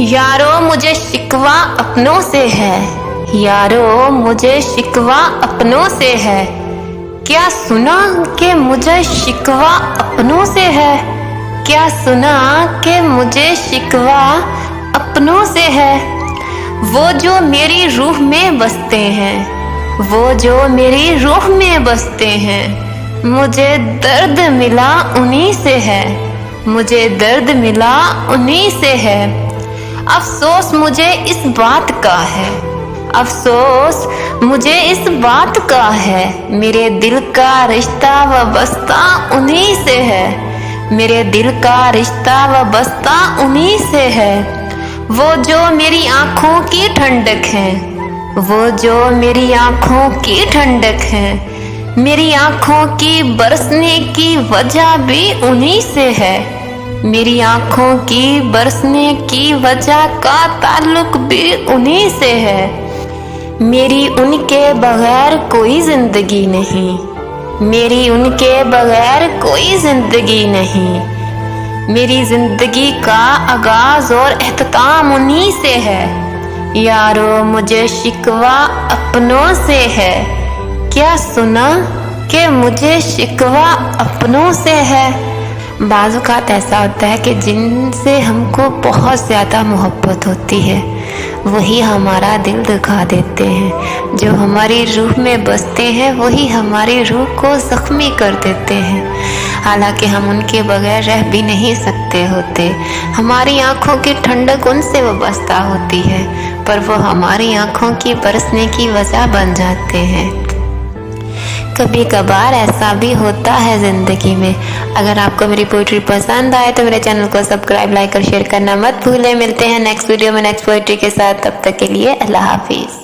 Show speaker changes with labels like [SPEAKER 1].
[SPEAKER 1] यारो मुझे शिकवा अपनों से है, यारो मुझे शिकवा अपनों से है। क्या सुना कि मुझे शिकवा अपनों से है, क्या सुना कि मुझे शिकवा अपनों से है। वो जो मेरी रूह में बसते हैं, वो जो मेरी रूह में बसते हैं, मुझे दर्द मिला उन्हीं से है, मुझे दर्द मिला उन्हीं से है। अफसोस मुझे इस बात का है, अफसोस मुझे इस बात का है, मेरे दिल का रिश्ता वाबस्ता उन्हीं से है, मेरे दिल का रिश्ता वाबस्ता उन्हीं से है। वो जो मेरी आँखों की ठंडक है, वो जो मेरी आँखों की ठंडक है, मेरी आँखों की बरसने की वजह भी उन्हीं से है, मेरी आँखों की बरसने की वजह का ताल्लुक भी उन्हीं से है। मेरी उनके बगैर कोई जिंदगी नहीं, मेरी उनके बगैर कोई जिंदगी नहीं, मेरी जिंदगी का आगाज और एहतमाम उन्हीं से है। यारो मुझे शिकवा अपनों से है, क्या सुना कि मुझे शिकवा अपनों से है। बाज़ औक़ात ऐसा होता है कि जिनसे हमको बहुत ज़्यादा मोहब्बत होती है वही हमारा दिल दुखा देते हैं, जो हमारी रूह में बसते हैं वही हमारी रूह को ज़ख्मी कर देते हैं। हालांकि हम उनके बगैर रह भी नहीं सकते होते, हमारी आँखों की ठंडक उनसे वाबस्ता होती है, पर वो हमारी आँखों की बरसने की वजह बन जाते हैं। कभी कभार ऐसा भी होता है ज़िंदगी में। अगर आपको मेरी पोइट्री पसंद आए तो मेरे चैनल को सब्सक्राइब, लाइक और शेयर करना मत भूलें। मिलते हैं नेक्स्ट वीडियो में नेक्स्ट पोइट्री के साथ, तब तक के लिए अल्लाह हाफिज़।